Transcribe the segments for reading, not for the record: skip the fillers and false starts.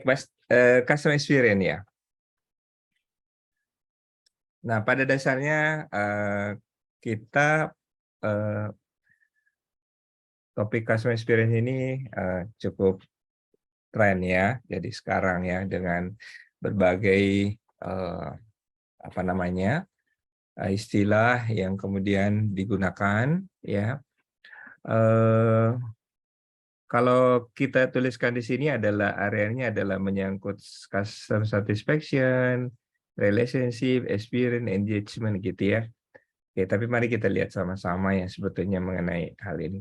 Baik, Mas, customer experience ya. Nah, pada dasarnya, kita, eee, topik customer experience ini, cukup tren ya. Jadi sekarang ya dengan berbagai, apa namanya, istilah yang kemudian digunakan ya. Eee, Kalau kita tuliskan di sini adalah areanya adalah menyangkut customer satisfaction, relationship, experience, engagement gitu ya. Oke, tapi mari kita lihat sama-sama ya sebetulnya mengenai hal ini.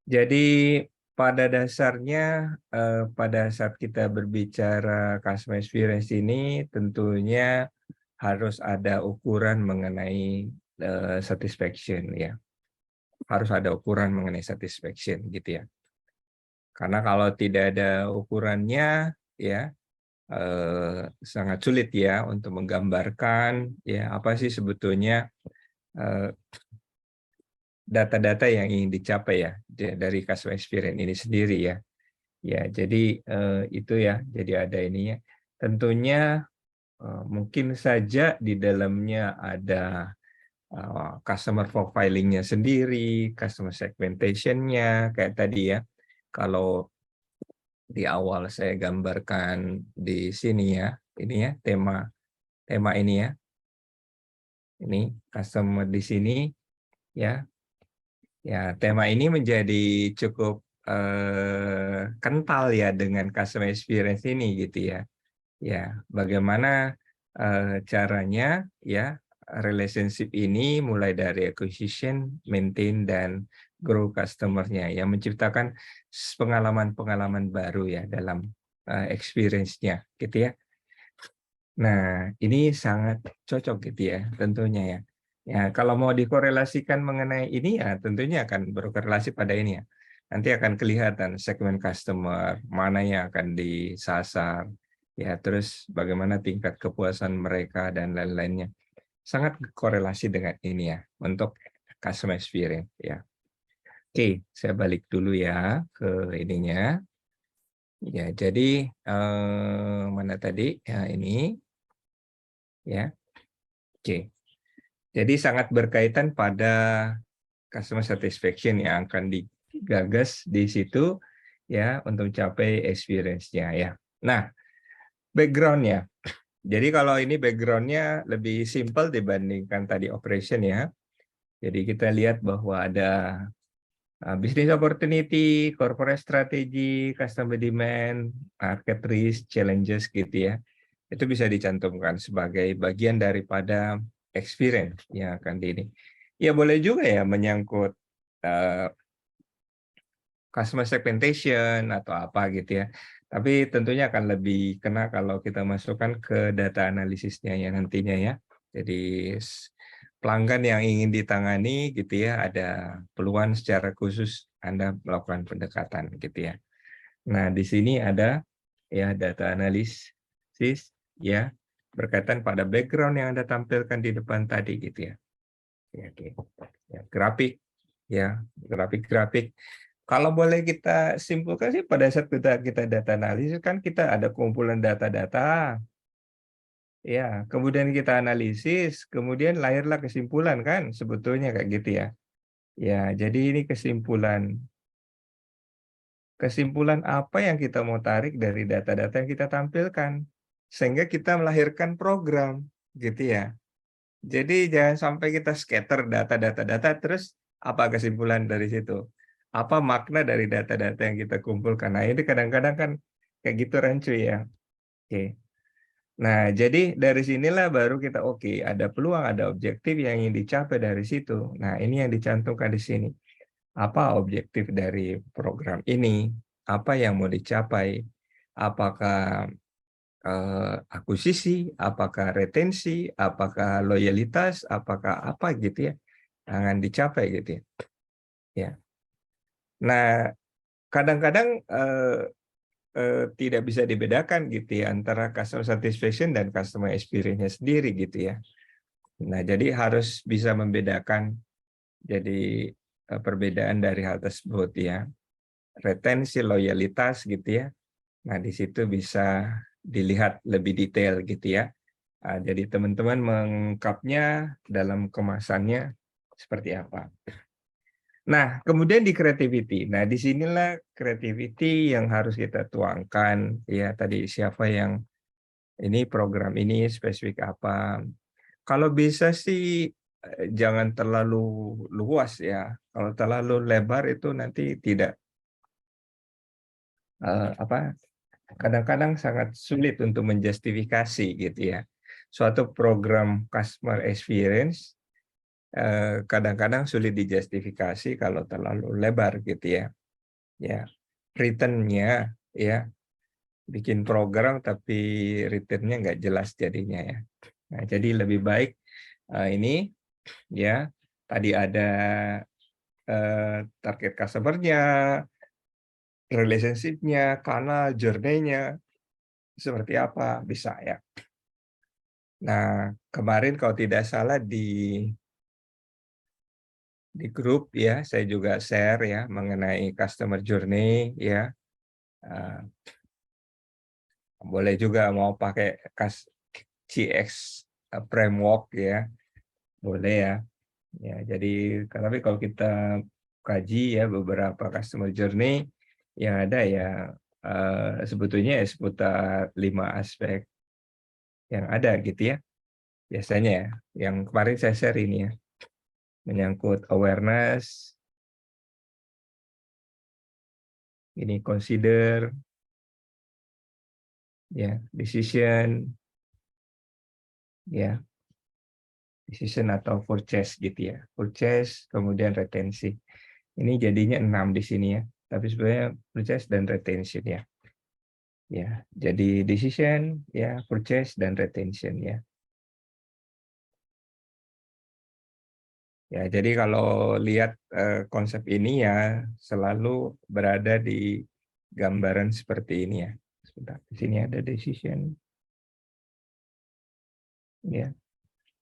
Jadi pada dasarnya, pada saat kita berbicara customer experience ini tentunya harus ada ukuran mengenai, satisfaction ya. Harus ada ukuran mengenai satisfaction gitu ya. Karena kalau tidak ada ukurannya ya, sangat sulit ya untuk menggambarkan ya apa sih sebetulnya, eee data-data yang ingin dicapai ya, dari customer experience ini sendiri ya. Ya, jadi, itu ya, jadi ada ininya. Tentunya, mungkin saja di dalamnya ada, customer profiling-nya sendiri, customer segmentation-nya, kayak tadi ya. Kalau di awal saya gambarkan di sini ya, ini ya, tema tema ini ya, ini customer di sini ya. Ya, tema ini menjadi cukup, kental ya dengan customer experience ini gitu ya. Ya, bagaimana, caranya ya relationship ini mulai dari acquisition, maintain, dan grow customer-nya yang menciptakan pengalaman-pengalaman baru ya dalam, experience-nya gitu ya. Nah, ini sangat cocok gitu ya tentunya ya. Ya, kalau mau dikorelasikan mengenai ini ya tentunya akan berkorelasi pada ini ya. Nanti akan kelihatan segmen customer, mana yang akan disasar, ya terus bagaimana tingkat kepuasan mereka dan lain-lainnya. Sangat korelasi dengan ini ya untuk customer experience ya. Oke, saya balik dulu ya ke ininya. Ya, jadi mana tadi? Ya, ini ya. Oke. Jadi sangat berkaitan pada customer satisfaction yang akan digagas di situ ya untuk mencapai experience-nya ya. Nah, background-nya. Jadi kalau ini background-nya lebih simpel dibandingkan tadi operation ya. Jadi kita lihat bahwa ada business opportunity, corporate strategy, customer demand, market risk, challenges gitu ya. Itu bisa dicantumkan sebagai bagian daripada experience yang akan di ini. Ya boleh juga ya menyangkut customer segmentation atau apa gitu ya. Tapi tentunya akan lebih kena kalau kita masukkan ke data analisisnya ya nantinya ya. Jadi pelanggan yang ingin ditangani gitu ya, ada peluang secara khusus Anda melakukan pendekatan gitu ya. Nah, di sini ada ya data analisis ya berkaitan pada background yang Anda tampilkan di depan tadi gitu ya. Ya, oke. Ya, grafik ya, grafik-grafik. Kalau boleh kita simpulkan sih pada saat kita data analisis kan kita ada kumpulan data-data, ya, kemudian kita analisis, kemudian lahirlah kesimpulan kan sebetulnya kayak gitu ya. Ya, jadi ini kesimpulan. Kesimpulan apa yang kita mau tarik dari data-data yang kita tampilkan, sehingga kita melahirkan program, gitu ya. Jadi jangan sampai kita scatter data, terus apa kesimpulan dari situ? Apa makna dari data-data yang kita kumpulkan? Nah, ini kadang-kadang kan kayak gitu rancu ya. Oke. Nah, jadi dari sinilah baru kita oke, ada peluang, ada objektif yang ingin dicapai dari situ. Nah, ini yang dicantumkan di sini. Apa objektif dari program ini? Apa yang mau dicapai? Apakah akuisisi, apakah retensi, apakah loyalitas, apakah apa gitu ya, akan dicapai gitu ya. Ya. Nah, kadang-kadang tidak bisa dibedakan gitu ya antara customer satisfaction dan customer experience-nya sendiri gitu ya. Nah, jadi harus bisa membedakan jadi perbedaan dari hal tersebut ya. Retensi, loyalitas gitu ya. Nah, di situ bisa dilihat lebih detail gitu ya. Jadi teman-teman mengungkapnya dalam kemasannya seperti apa. Nah, kemudian di creativity. Nah, disinilah creativity yang harus kita tuangkan ya, tadi siapa yang ini program ini spesifik apa. Kalau bisa sih jangan terlalu luas ya. Kalau terlalu lebar itu nanti tidak apa, kadang-kadang sangat sulit untuk menjustifikasi gitu ya. Suatu program customer experience kadang-kadang sulit dijustifikasi kalau terlalu lebar gitu ya. Ya, return-nya ya, bikin program tapi return-nya nggak jelas jadinya ya. Nah, jadi lebih baik ini ya, tadi ada target customer-nya, relationship-nya, kanal, journey-nya, seperti apa, bisa ya. Nah, kemarin kalau tidak salah di grup ya, saya juga share ya mengenai customer journey ya. Eee, Boleh juga mau pakai CX framework ya, boleh ya. Ya, jadi tapi kalau kita kaji ya beberapa customer journey yang ada ya sebetulnya ya seputar 5 aspek yang ada gitu ya, biasanya ya. Yang kemarin saya share ini ya, menyangkut awareness, ini consider, ya, ya, decision atau purchase gitu ya. Purchase, kemudian retensi. Ini jadinya 6 di sini ya, tapi sebenarnya purchase dan retention ya. Ya, jadi decision, ya, purchase dan retention ya. Ya, jadi kalau lihat konsep ini ya selalu berada di gambaran seperti ini ya. Sebentar, di sini ada decision, ya,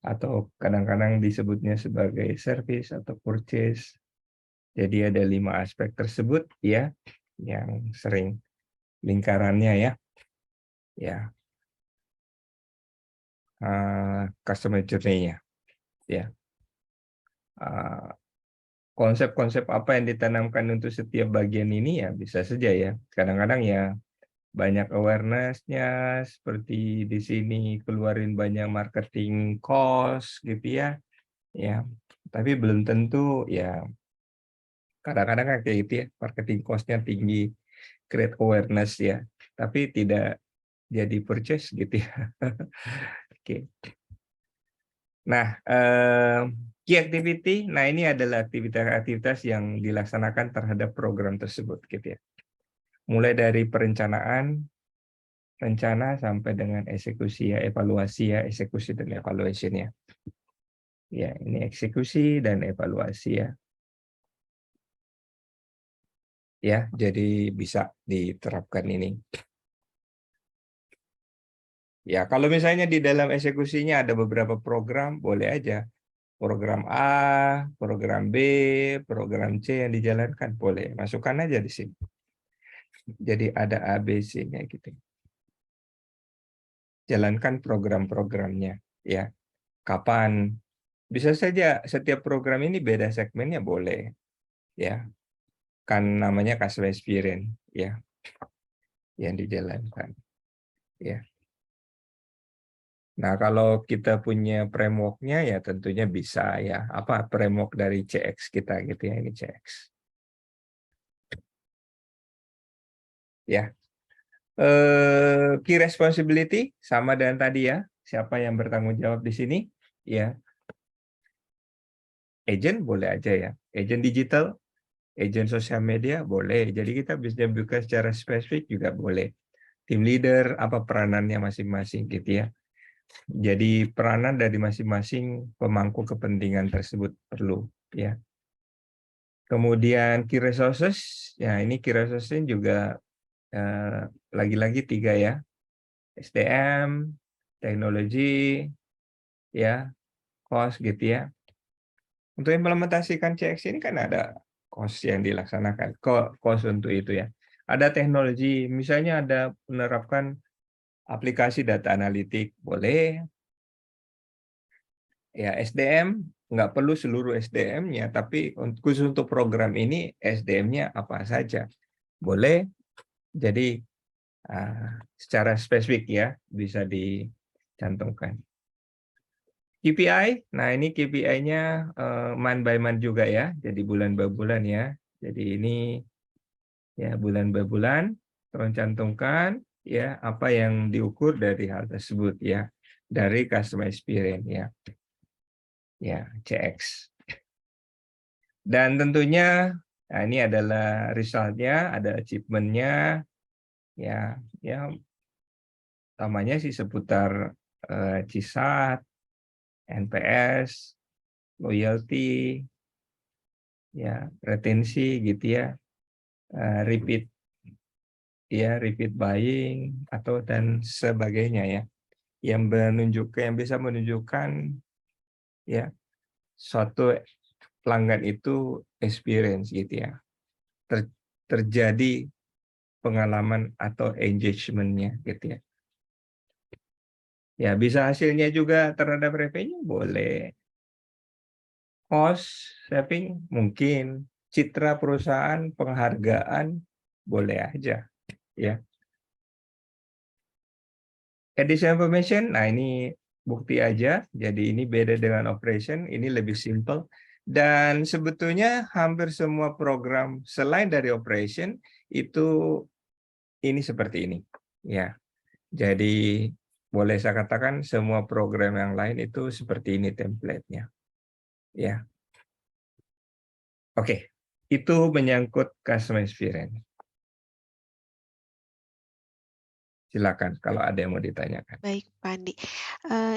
atau kadang-kadang disebutnya sebagai service atau purchase. Jadi ada 5 aspek tersebut ya, yang sering lingkarannya ya, ya, customer journey-nya, ya. Eh, Konsep-konsep apa yang ditanamkan untuk setiap bagian ini ya bisa saja ya. Kadang-kadang ya banyak awareness-nya seperti di sini keluarin banyak marketing cost gitu ya. Ya, tapi belum tentu ya, kadang-kadang kan kayak gitu ya, marketing cost-nya tinggi, create awareness ya, tapi tidak jadi purchase gitu ya. Oke. Nah, key activity, nah ini adalah aktivitas-aktivitas yang dilaksanakan terhadap program tersebut gitu ya. Mulai dari perencanaan, rencana sampai dengan eksekusi ya, evaluasi ya, eksekusi dan evaluation ya. Ya, ini eksekusi dan evaluasi ya. Ya, jadi bisa diterapkan ini. Ya, kalau misalnya di dalam eksekusinya ada beberapa program, boleh aja. Program A, program B, program C yang dijalankan, boleh. Masukkan aja di sini. Jadi ada A, B, C-nya gitu. Jalankan program-programnya, ya. Kapan? Bisa saja setiap program ini beda segmennya, boleh, ya. Kan namanya customer experience, ya, yang dijalankan, ya. Nah, kalau kita punya framework-nya ya tentunya bisa ya. Apa framework dari CX kita gitu ya, ini CX. Ya. Key responsibility sama dengan tadi ya. Siapa yang bertanggung jawab di sini? Ya, agent boleh aja ya. Agent digital, agent sosial media boleh. Jadi kita bisa buka secara spesifik juga boleh. Tim leader apa peranannya masing-masing gitu ya. Jadi peranan dari masing-masing pemangku kepentingan tersebut perlu ya. Kemudian key resources, ya ini key resources juga lagi-lagi 3 ya. SDM, teknologi, ya, cost gitu ya. Untuk implementasikan CX ini kan ada cost yang dilaksanakan, cost untuk itu ya. Ada teknologi, misalnya ada menerapkan aplikasi data analitik, boleh. Ya, SDM nggak perlu seluruh SDM-nya, tapi khusus untuk program ini SDM-nya apa saja, boleh. Jadi secara spesifik ya bisa dicantumkan. KPI, nah ini KPI-nya month by month juga ya, jadi bulan by bulan ya. Jadi ini ya bulan by bulan, tolong cantumkan ya apa yang diukur dari hal tersebut ya, dari customer experience ya, ya CX. Dan tentunya nah ini adalah result-nya, ada achievement-nya ya, ya utamanya sih seputar CSAT, NPS, loyalty, ya retensi gitu ya, repeat ya, repeat buying atau dan sebagainya ya, yang bisa menunjukkan ya suatu pelanggan itu experience gitu ya, terjadi pengalaman atau engagement-nya gitu ya. Ya bisa hasilnya juga terhadap revenue boleh. Cost saving mungkin, citra perusahaan, penghargaan boleh aja ya. Additional information, nah ini bukti aja. Jadi ini beda dengan operation, ini lebih simple. Dan sebetulnya hampir semua program selain dari operation itu ini seperti ini. Ya, jadi boleh saya katakan semua program yang lain itu seperti ini template-nya. Ya, oke. Itu menyangkut customer experience. Silakan kalau ada yang mau ditanyakan. Baik, Pak Andi.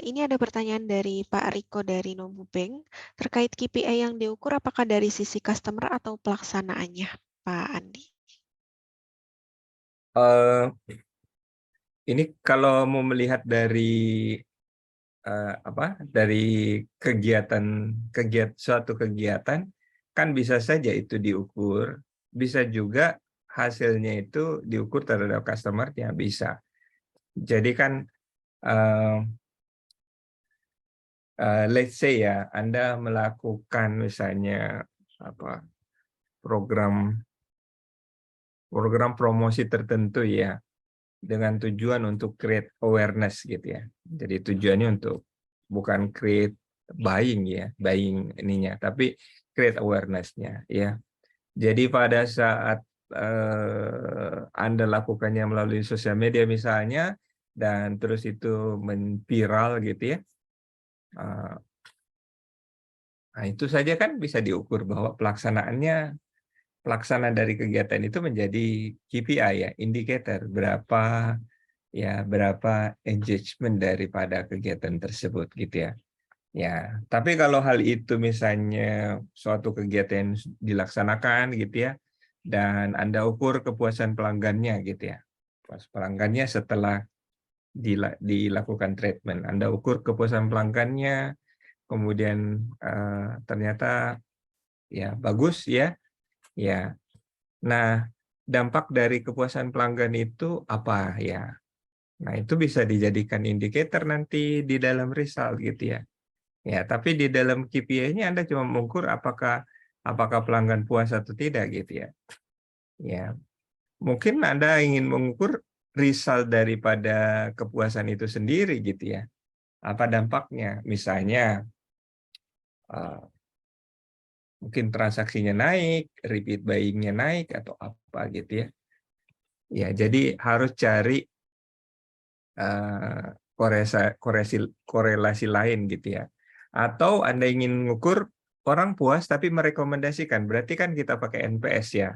Ini ada pertanyaan dari Pak Riko dari Nobu Bank, terkait KPI yang diukur apakah dari sisi customer atau pelaksanaannya, Pak Andi? Uh, ini kalau mau melihat dari dari suatu kegiatan kan bisa saja itu diukur, bisa juga hasilnya itu diukur terhadap customer-nya bisa. Jadi kan let's say ya Anda melakukan misalnya program promosi tertentu ya, dengan tujuan untuk create awareness gitu ya. Jadi tujuannya untuk bukan create buying ya, buying ininya, tapi create awareness-nya ya. Jadi pada saat Anda lakukannya melalui sosial media misalnya, dan terus itu viral gitu ya. Nah, itu saja kan bisa diukur bahwa pelaksanaan dari kegiatan itu menjadi KPI ya, indikator berapa engagement daripada kegiatan tersebut gitu ya. Ya, tapi kalau hal itu misalnya suatu kegiatan dilaksanakan gitu ya, dan Anda ukur kepuasan pelanggannya gitu ya. Puas pelanggannya setelah dilakukan treatment, Anda ukur kepuasan pelanggannya, kemudian ternyata ya bagus ya. Ya. Nah, dampak dari kepuasan pelanggan itu apa ya? Nah, itu bisa dijadikan indikator nanti di dalam result gitu ya. Ya, tapi di dalam KPI-nya Anda cuma mengukur apakah pelanggan puas atau tidak gitu ya. Ya, mungkin Anda ingin mengukur result daripada kepuasan itu sendiri gitu ya. Apa dampaknya? Misalnya mungkin transaksinya naik, repeat buying-nya naik atau apa gitu ya. Ya, jadi harus cari korelasi lain gitu ya. Atau Anda ingin mengukur orang puas tapi merekomendasikan, berarti kan kita pakai NPS ya.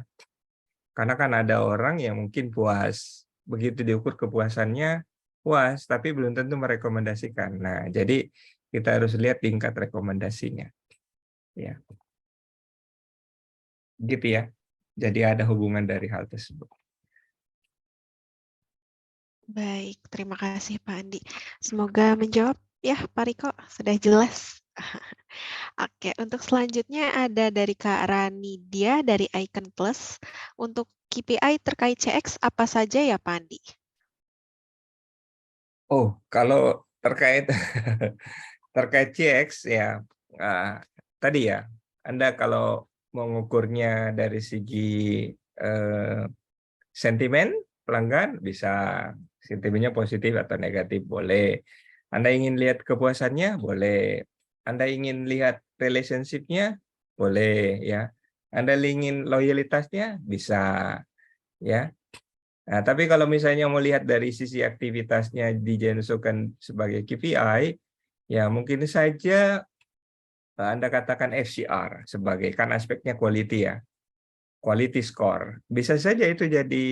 Karena kan ada orang yang mungkin puas, begitu diukur kepuasannya puas, tapi belum tentu merekomendasikan. Nah, jadi kita harus lihat tingkat rekomendasinya. Ya, gitu ya. Jadi ada hubungan dari hal tersebut. Baik, terima kasih Pak Andi. Semoga menjawab ya Pak Riko, sudah jelas. Oke, untuk selanjutnya ada dari Kak Ranidia dari Icon Plus. Untuk KPI terkait CX apa saja ya Pak Andi? Oh, kalau terkait terkait CX ya, tadi ya, Anda kalau mengukurnya dari segi, sentimen pelanggan bisa sentimennya positif atau negatif, boleh. Anda ingin lihat kepuasannya, boleh. Anda ingin lihat relationship-nya, boleh ya. Anda ingin loyalitasnya, bisa ya. Nah, tapi kalau misalnya mau lihat dari sisi aktivitasnya dimasukkan sebagai KPI, ya mungkin saja Anda katakan FCR sebagai kan aspeknya quality ya, quality score. Bisa saja itu jadi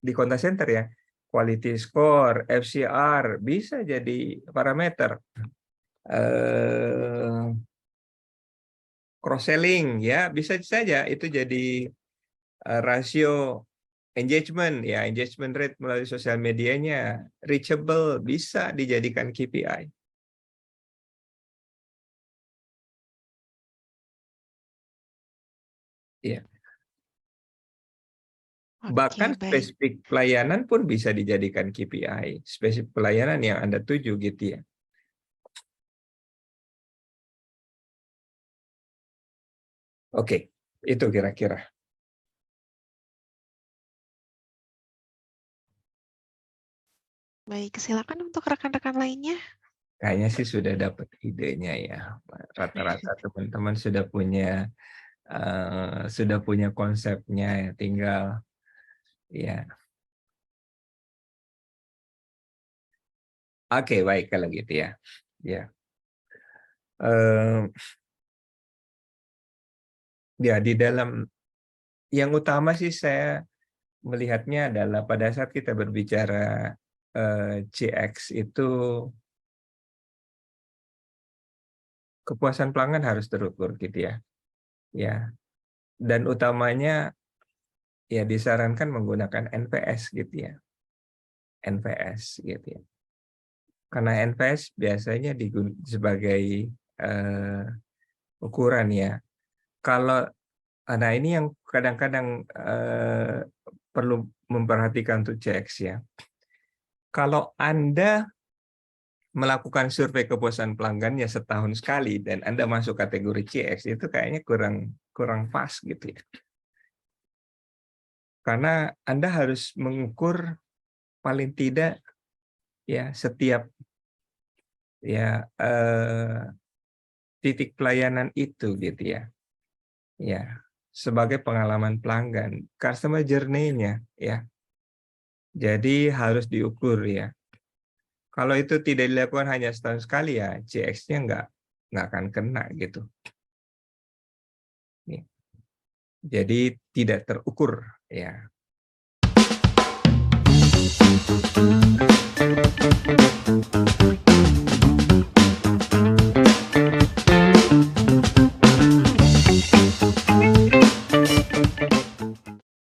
di contact center ya, quality score, FCR bisa jadi parameter. Eh, Cross selling ya bisa saja itu jadi rasio engagement ya, engagement rate melalui sosial medianya, reachable bisa dijadikan KPI. Ya. Oke, Bahkan baik. spesifik pelayanan pun bisa dijadikan KPI, spesifik pelayanan yang Anda tuju gitu ya. Oke, itu kira-kira. Baik, silakan untuk rekan-rekan lainnya. Kayaknya sih sudah dapat idenya ya. Rata-rata teman-teman sudah punya konsepnya ya, tinggal ya. Oke, baik kalau gitu ya. Ya. Eh, ya di dalam yang utama sih saya melihatnya adalah pada saat kita berbicara CX itu kepuasan pelanggan harus terukur gitu ya. Ya, dan utamanya ya disarankan menggunakan NPS gitu ya. NPS gitu ya. Karena NPS biasanya sebagai eh, ukuran ya. Kalau nah ini yang kadang-kadang perlu memperhatikan untuk CX ya. Kalau Anda melakukan survei kepuasan pelanggannya setahun sekali dan Anda masuk kategori CX itu kayaknya kurang kurang pas gitu ya. Karena Anda harus mengukur paling tidak ya setiap ya titik pelayanan itu gitu ya. Ya, sebagai pengalaman pelanggan, customer journey-nya ya. Jadi harus diukur ya. Kalau itu tidak dilakukan hanya setahun sekali ya, CX-nya nggak akan kena gitu. Ya. Jadi tidak terukur ya.